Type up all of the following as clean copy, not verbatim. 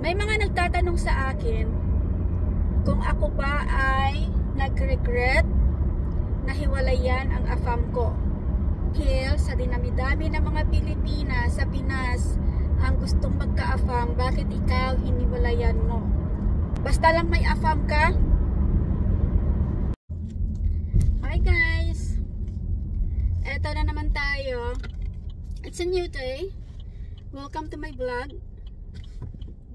May mga nagtatanong sa akin kung ako ba ay nag-regret na hiwalayan ang AFAM ko. Dahil sa dinami-dami ng mga Pilipina sa Pinas ang gustong magka-AFAM, bakit ikaw hiniwalayan mo? Basta lang may AFAM ka? Hi guys! Eto na naman tayo. It's a new day. Welcome to my vlog.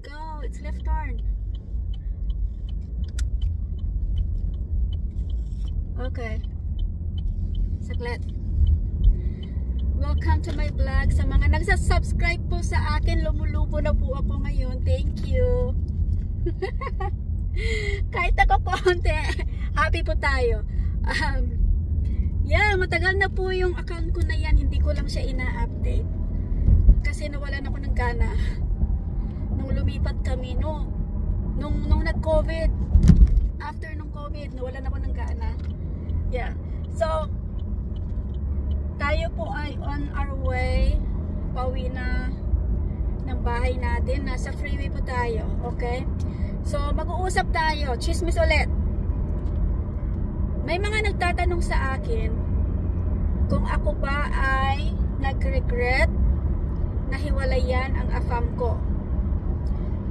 Go! It's left turn. Okay. Saglit. Welcome to my vlog. Sa mga nagsasubscribe po sa akin, lumulubo na po ako ngayon. Thank you. Kahit ako konti, happy po tayo. Yeah, matagal na po yung account ko na yan. Hindi ko lang siya ina-update. Kasi nawalan ako ng gana. Nung lumipat kami, nung nag-COVID. After nung COVID, nawalan ako ng gana. Yeah. So, tayo po ay on our way. Pauwi na ng bahay natin. Nasa freeway po tayo. Okay? So, mag-uusap tayo. Chismis ulit. May mga nagtatanong sa akin kung ako ba ay nag-regret na hiwalayan ang AFAM ko.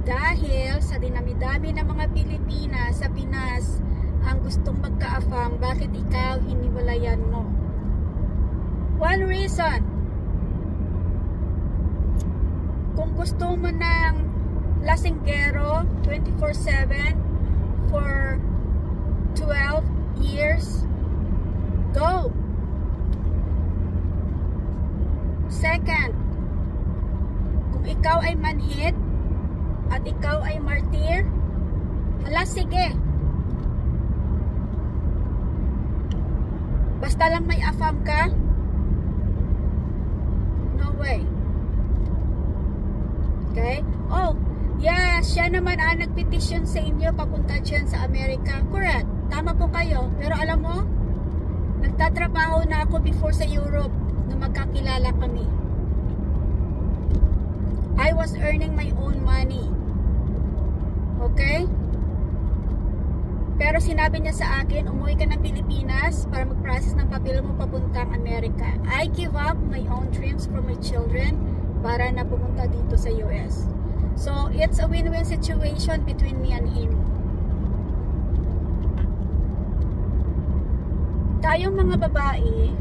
Dahil sa dinami-dami ng mga Pilipina sa Pinas ang gustong magka-AFAM, bakit ikaw hiniwalayan mo? One reason. Kung gusto mo ng lasinggero 24/7 for 12 years, go. Second, kung ikaw ay manhid at ikaw ay martir, hala sige. Basta lang may AFAM ka? No way. Okay? Oh, yeah, siya naman ang nagpetisyon sa inyo papunta dyan sa Amerika. Correct. Tama po kayo. Pero alam mo, nagtatrabaho na ako before sa Europe nung magkakilala kami. I was earning my own money. Okay? Pero sinabi niya sa akin, umuwi ka ng Pilipinas para mag-process ng papel mo papuntang Amerika. I give up my own dreams for my children para na pumunta dito sa US. So, it's a win-win situation between me and him. Tayong mga babae,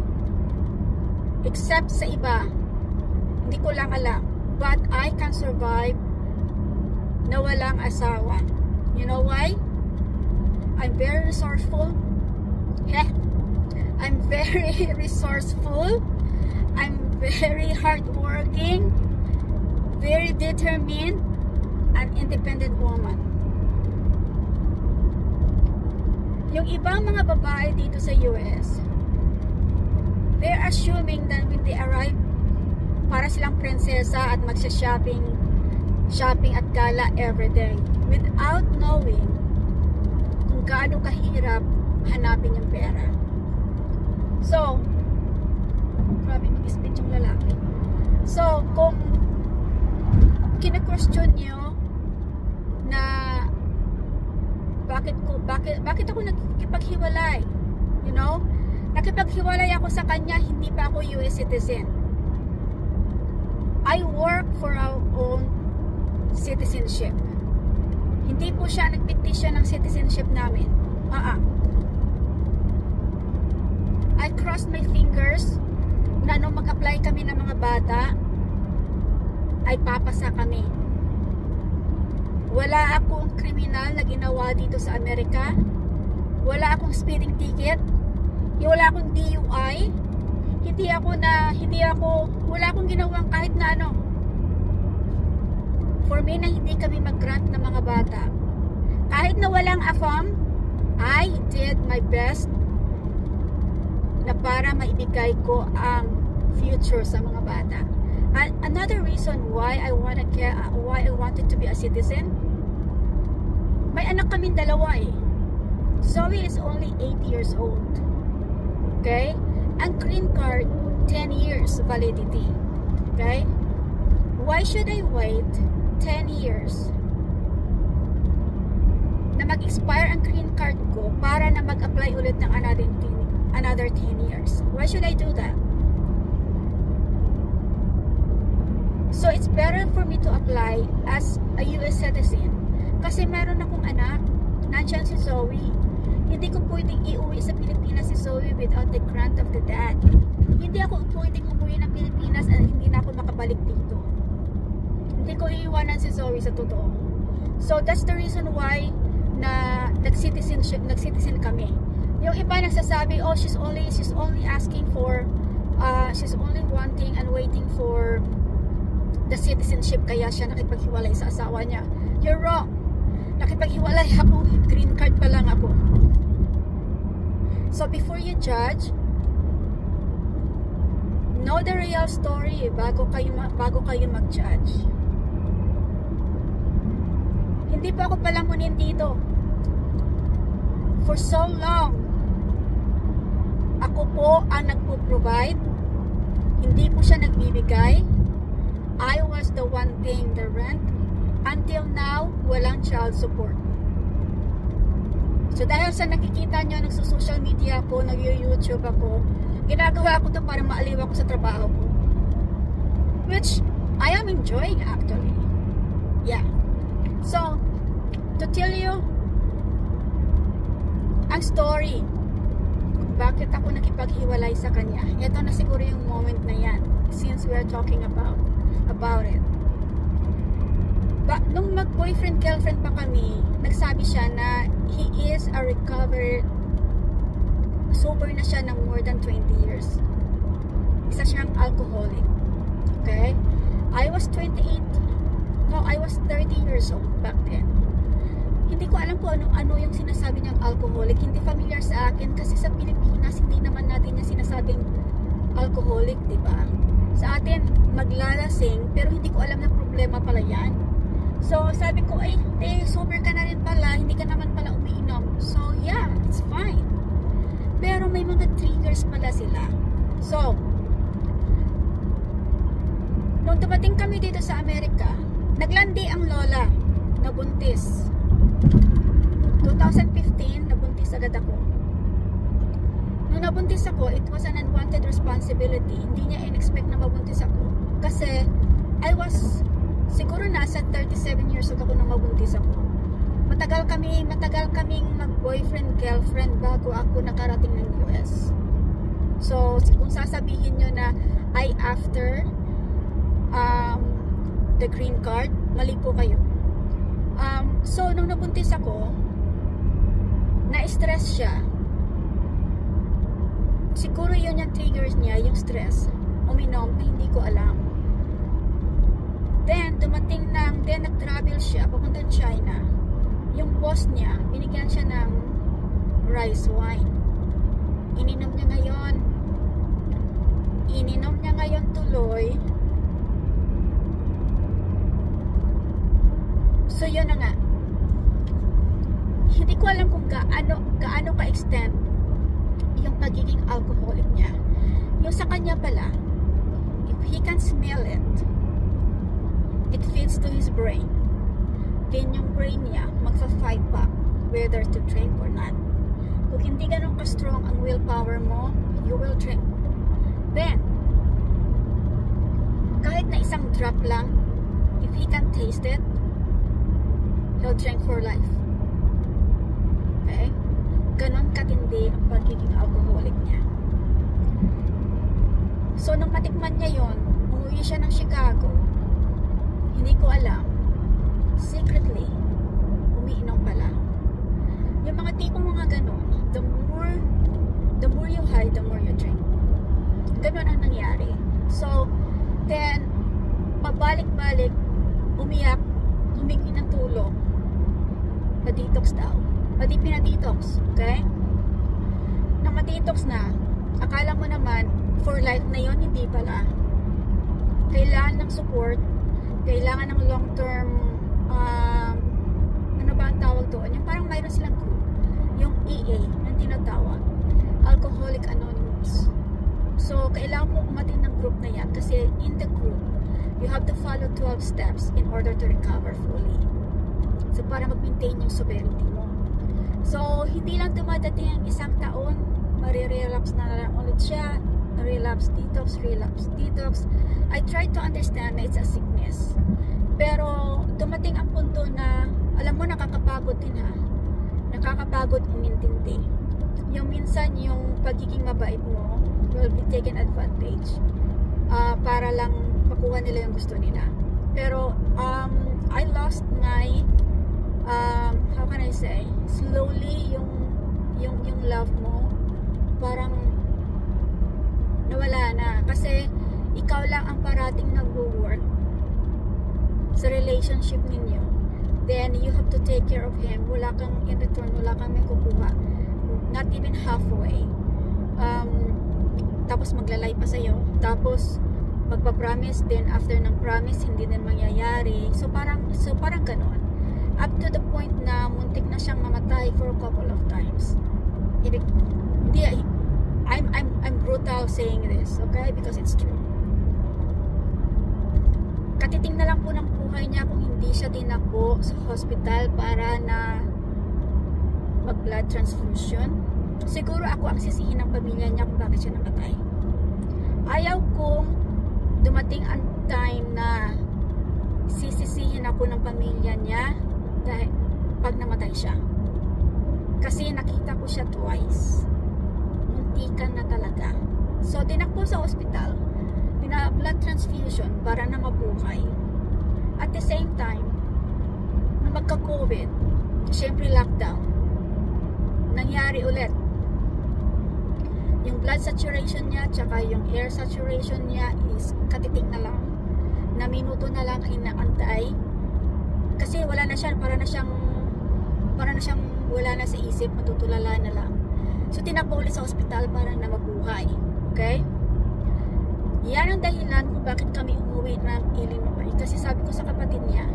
except sa iba, hindi ko lang alam, but I can survive na walang asawa. You know why? I'm very resourceful. Yeah. I'm very resourceful. I'm very hardworking, very determined, and independent woman. Yung ibang mga babae dito sa US, they're assuming that when they arrive, para silang prinsesa at magsha-shopping at gala everyday without knowing kung gaano kahirap hanapin yung pera. So, grabe mag-speech yung lalaki. So, kung kina-question nyo na bakit ako nakikipaghiwalay, you know, nakipaghiwalay ako sa kanya, hindi pa ako US citizen. I work for our own citizenship. Hindi po siya nagpetisyon ng citizenship namin. I crossed my fingers na nung mag-apply kami ng mga bata, ay papasa kami. Wala akong kriminal na ginawa dito sa Amerika. Wala akong speeding ticket. Wala akong DUI. Wala akong ginawang kahit na ano. For me na hindi kami mag-grant ng mga bata. Kahit na walang AFAM, I did my best na para maibigay ko ang future sa mga bata. And another reason why I wanted to be a citizen, may anak kaming dalawa eh. Zoe is only 8 years old. Okay? Ang green card, 10 years validity. Okay? Why should I wait 10 years mag-expire ang green card ko para na mag-apply ulit ng another 10 years. Why should I do that? So it's better for me to apply as a US citizen kasi meron akong anak, nandiyan si Zoe. Hindi ko pwedeng iuwi sa Pilipinas si Zoe without the grant of the dad. Hindi ako pwedeng umuwi ng Pilipinas at hindi na ako makabalik dito. Hindi ko iiwanan si Zoe sa totoo. So that's the reason why na nag-citizen kami. Yung iba nagsasabi, oh, she's only asking for she's only wanting and waiting for the citizenship kaya siya nakipaghiwalay sa asawa niya. You're wrong. Nakipaghiwalay ako, green card pa lang ako. So before you judge, know the real story bago kayo mag-judge. Hindi pa ako palamunin dito. For so long, ako po ang nagpo-provide. Hindi po siya nagbibigay. I was the one paying the rent. Until now, walang child support. So dahil sa nakikita nyo, nagsusocial media ako, nag-YouTube ako, ginagawa ko to para maaliw ako sa trabaho ko. Which, I am enjoying actually. Yeah. So, to tell you, ang story, kung bakit ako nakipaghiwalay sa kanya, ito na siguro yung moment na yan, since we are talking about it. Nung mag-boyfriend-girlfriend pa kami, nagsabi siya na he is a recovered, sober na siya ng more than 20 years. Isa siyang alcoholic. Okay? I was 30 years old back then. Hindi ko alam kung ano yung sinasabi niyang alcoholic. Hindi familiar sa akin kasi sa Pilipinas, hindi naman natin niya sinasabing alcoholic, diba? Sa atin, maglalasing, pero hindi ko alam na problema pala yan. So, sabi ko, ay, sober ka na rin pala, hindi ka naman pala umiinom. So, yeah, it's fine. Pero may mga triggers pala sila. So, nung dumating kami dito sa Amerika, naglandi ang lola, nabuntis. 2015, nabuntis agad ako. Nung nabuntis ako, it was an unwanted responsibility. Hindi niya in-expect na mabuntis ako. Kasi, I was siguro nasa 37 years old ako nung mabuntis ako. Matagal kaming mag-boyfriend-girlfriend bago ako nakarating ng US. So, kung sasabihin nyo na I after the green card, mali po kayo. So, nung nabuntis ako, na-stress siya. Siguro yun yung triggers niya, yung stress. Uminom na hindi ko alam. Then, nag-travel siya, papunta China. Yung boss niya, binigyan siya ng rice wine. Ininom niya ngayon tuloy. So, yun na nga. Hindi ko alam kung gaano ka-extend yung pagiging alcoholic niya. Yung sa kanya pala, if he can smell it feeds to his brain. Then yung brain niya magfa-fight back whether to drink or not. Kung hindi ganun ka-strong ang willpower mo, you will drink. Then, kahit na isang drop lang, if he can taste it, he'll drink for life. Okay? Ganon katindi ang pagiging alcoholic niya. So, nung matikman niya yon, umuwi siya ng Chicago. Hindi ko alam. Secretly, umiinom pala. Yung mga tipong mga ganon, the more you hide, the more you drink. Ganon ang nangyari. So, then, pabalik-balik, umiyak, humingi ng tulong. Pa-detox daw. Pati pinadetox, okay? Nang ma-detox na, akala mo naman, for life na yon, hindi pala. Kailangan ng support, kailangan ng long-term, ano ba ang tawag doon? Yung parang mayroon silang group. Yung EA, yung tinatawag. Alcoholic Anonymous. So, kailangan mo umatin ng group na yan kasi in the group, you have to follow 12 steps in order to recover fully. So, para mag-maintain yung sobriety mo. So, hindi lang dumadating ang isang taon, marirelapse na lang ulit siya. Relapse, detox. I try to understand na it's a sickness. Pero, dumating ang punto na, alam mo, nakakapagod din ha. Nakakapagod umintindi. Yung minsan, yung pagiging mabait mo will be taken advantage. Para lang makuha nila yung gusto nila. Pero I lost my how can I say, slowly yung love mo parang nawala na kasi ikaw lang ang parating nagwo-work sa relationship ninyo. Then you have to take care of him. Wala kang in return, wala kang may kukuha, not even halfway. Tapos maglalay pa sa'yo, tapos magpa-promise din, after ng promise hindi din mangyayari. So parang ganon, up to the point na muntik na siyang mamatay for a couple of times. I'm brutal saying this, okay, because it's true. Katiting na lang po ng buhay niya kung hindi siya tinakbo sa hospital para na mag-blood transfusion. Siguro ako ang sisihin ng pamilya niya kung bakit siya namatay. Ayaw kong dumating ang time na sisisihin ako ng pamilya niya dahil pag namatay siya. Kasi nakita ko siya twice. Muntikan na talaga. So, dinakbo sa hospital. Blood transfusion para na mabuhay. At the same time, nung magka-COVID, syempre lockdown, nangyari ulit. Yung blood saturation niya, tsaka yung air saturation niya is katiting na lang. Na minuto na lang ay naantay. Kasi wala na siya, para na siyang wala na sa isip, matutulala na lang. So, tinakbo ulit sa hospital para na mabuhay. Okay? Yan ang dahilan kung bakit kami umuwi ng Illinois. Kasi sabi ko sa kapatid niya,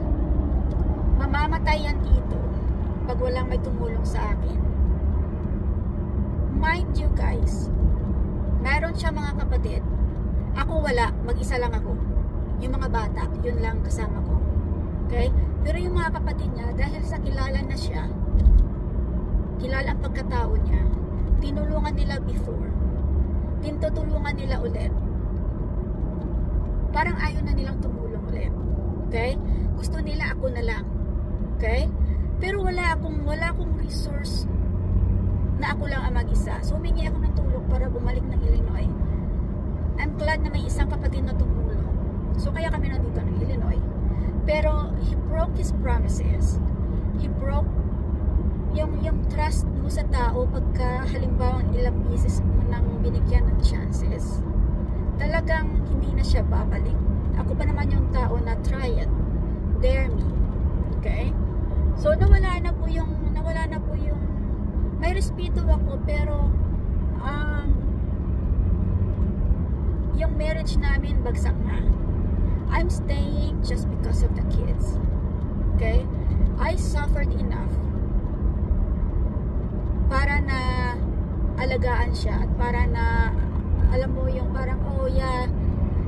mamamatay yan dito pag walang may tumulong sa akin. Mind you guys, meron siya mga kapatid. Ako wala, mag-isa lang ako. Yung mga bata, yun lang kasama ko. Okay? Pero yung mga kapatid niya, dahil sa kilala na siya, kilala ang pagkatao niya, tinulungan nila before, tinutulungan nila ulit. Parang ayaw na nilang tumulong ulit. Okay? Gusto nila ako na lang. Okay? Pero wala akong resource na ako lang ang mag-isa. So, humingi ako ng tulong para bumalik ng Illinois. I'm glad na may isang kapatid na tumulong. So, kaya kami nandito ng Illinois. Pero, he broke his promises. He broke yung trust mo sa tao pagka halimbawa ilang beses mo nang binigyan ng chances. Talagang hindi na siya babalik. Ako pa naman yung tao na try it, dare me. Okay? So nawala na po yung may respeto ako, pero yung marriage namin bagsak na. I'm staying just because of the kids. Okay? I suffered enough para na alagaan siya at para na alam mo yung parang, oh yeah,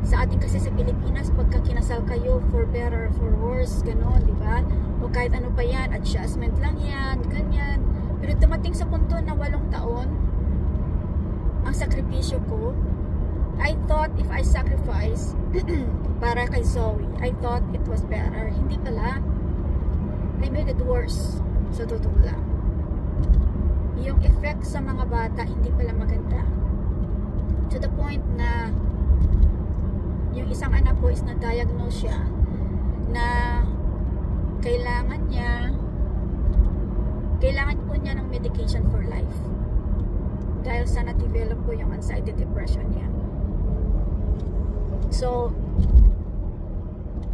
sa atin kasi sa Pilipinas, pagka kinasal kayo, for better, for worse, gano'n, di ba? O kahit ano pa yan, adjustment lang yan, ganyan. Pero dumating sa punto na 8 taon, ang sakripisyo ko, I thought if I sacrifice para kay Zoe, I thought it was better. Hindi pala. I made it worse, sa totoo lang. Yung effect sa mga bata, hindi pala maganda. To the point na yung isang anak ko is na-diagnose siya na kailangan po niya ng medication for life dahil sa na-develop po yung anxiety depression niya. So,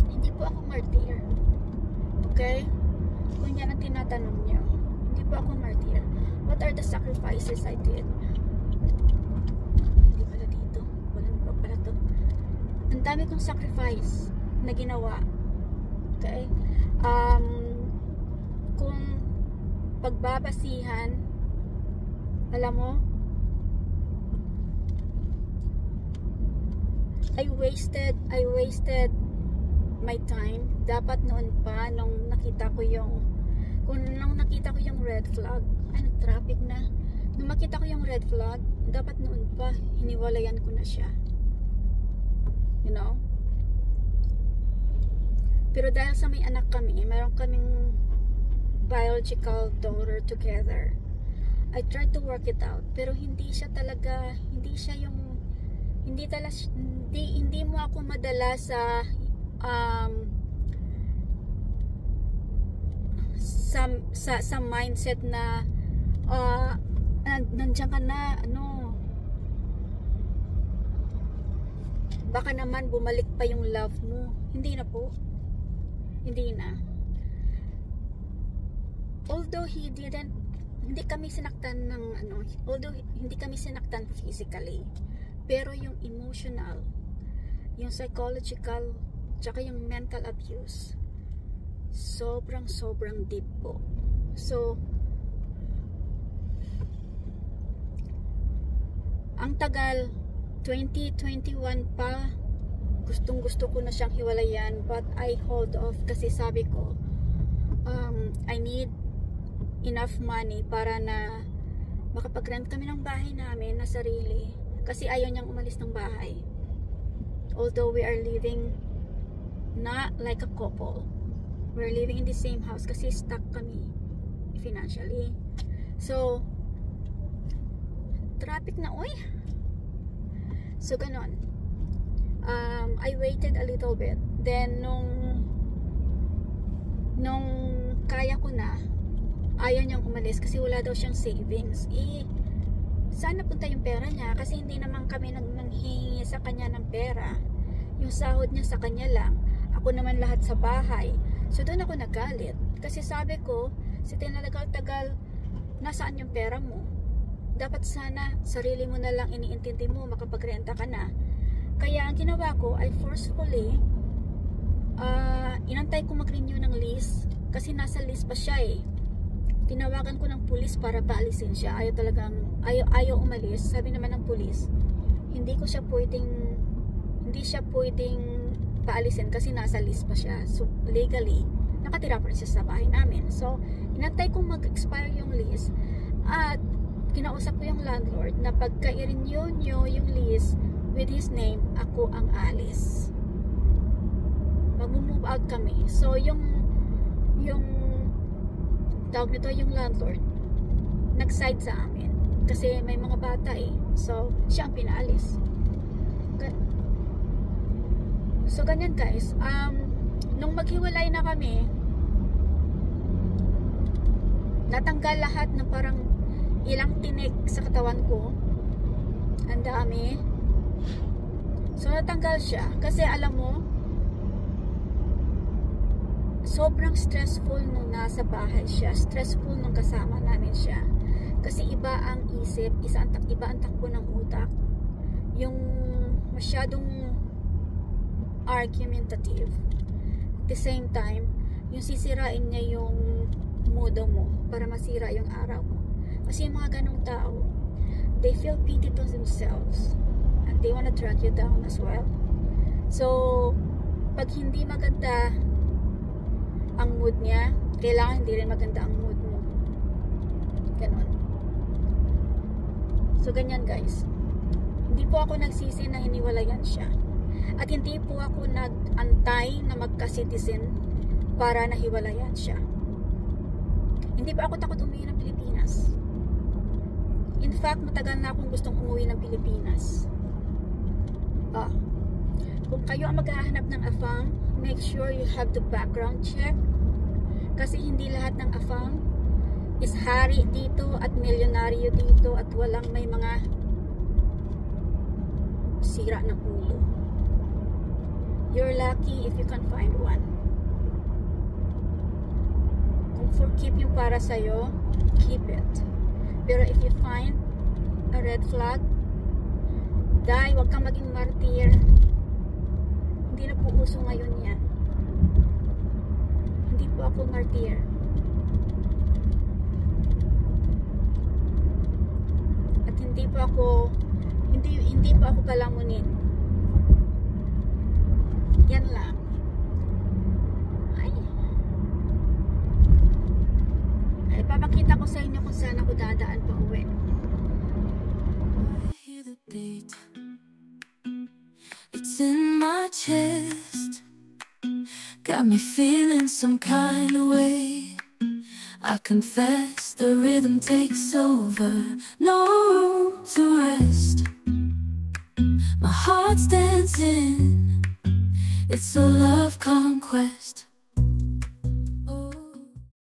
hindi po ako martyr. Okay? Kung yan ang tinatanong niyo, hindi po ako martyr. What are the sacrifices I did? Hindi pala dito. Walang bro pala to. Ang dami kong sacrifice na ginawa. Okay? Kung pagbabasihan, alam mo, I wasted my time. Dapat noon pa, nung nakita ko yung Kung nung nakita ko yung red flag, ay nag-traffic na. Nung makita ko yung red flag, dapat noon pa, hiniwalayan ko na siya. You know? Pero dahil sa may anak kami, meron kaming biological daughter together. I tried to work it out, pero hindi siya talaga, hindi siya yung, hindi mo ako madala sa sa mindset na nandiyan ka na, ano, baka naman bumalik pa yung love mo. Hindi na po. Hindi na. Although hindi kami sinaktan ng ano, although hindi kami sinaktan physically, pero yung emotional, yung psychological, tsaka yung mental abuse, sobrang deep po. So, ang tagal, 2021 pa, gustong gusto ko na siyang hiwalayan, but I hold off kasi sabi ko, I need enough money para na makapag-rent kami ng bahay namin na sarili, kasi ayaw niyang umalis ng bahay. Although we are living not like a couple, we're living in the same house kasi stuck kami financially. So traffic na, oy. So ganon. I waited a little bit. Then nung kaya ko na, ayaw niyang umalis kasi wala daw siyang savings. Saan napunta yung pera niya? Kasi hindi naman kami nanghihingi sa kanya ng pera. Yung sahod niya sa kanya lang. Ako naman lahat sa bahay. So doon ako nagalit. Kasi sabi ko, si tinalagal-tagal, nasaan yung pera mo? Dapat sana, sarili mo na lang iniintindi mo, makapagrenta ka na. Kaya ang ginawa ko ay forcefully, inantay ko mag-renew ng lease. Kasi nasa lease pa siya eh. Tinawagan ko ng pulis para paalisin siya. Ayaw umalis. Sabi naman ng pulis, hindi siya pwedeng paalisin kasi nasa lease pa siya. So legally, nakatira pa rin siya sa bahay namin. So inantay kong mag-expire yung lease at kinausap ko yung landlord na pagka i-renew nyo yung lease with his name, ako ang alis. Mag-move out kami. So yung tawag nito, yung landlord nag-side sa amin kasi may mga bata eh. So siya ang pinaalis. So ganyan guys. Nung maghiwalay na kami, natanggal lahat ng parang ilang tinik sa katawan ko. Ang dami. So natanggal siya kasi alam mo, sobrang stressful nung nasa bahay siya. Stressful nung kasama namin siya. Kasi iba ang isip, iba ang takbo ng utak. Yung masyadong argumentative. At the same time, yung sisirain niya yung mood mo para masira yung araw mo. Kasi yung mga ganong tao, they feel pity to themselves and they wanna drag you down as well. So pag hindi maganda ang mood niya, kailangan hindi rin maganda ang mood mo. Ganon. So ganyan guys. Hindi po ako nagsisi na hiniwalayan siya. At hindi po ako nag-antay na magka-citizen para nahiwalayan siya. Hindi pa ako takot umuwi ng Pilipinas. In fact, matagal na akong gustong umuwi ng Pilipinas. Kung kayo ang maghahanap ng AFAM, make sure you have the background check. Kasi hindi lahat ng AFAM is hari dito at milyonaryo dito at walang may mga sira ng ulo. You're lucky if you can find one. Kung for keep yung para sa'yo, keep it. Pero if you find a red flag, dahil wag kang maging martyr. Hindi na po uso ngayon yan. Hindi po ako martyr. At hindi po ako palamunin. Yan lang. Ay. ko sa inyo kung saan ako dadaan pa uwi. Hear the beat. It's in my chest. Got me feeling some kind of way. I confess the rhythm takes over. No room to rest. My heart's dancing. It's a love conquest.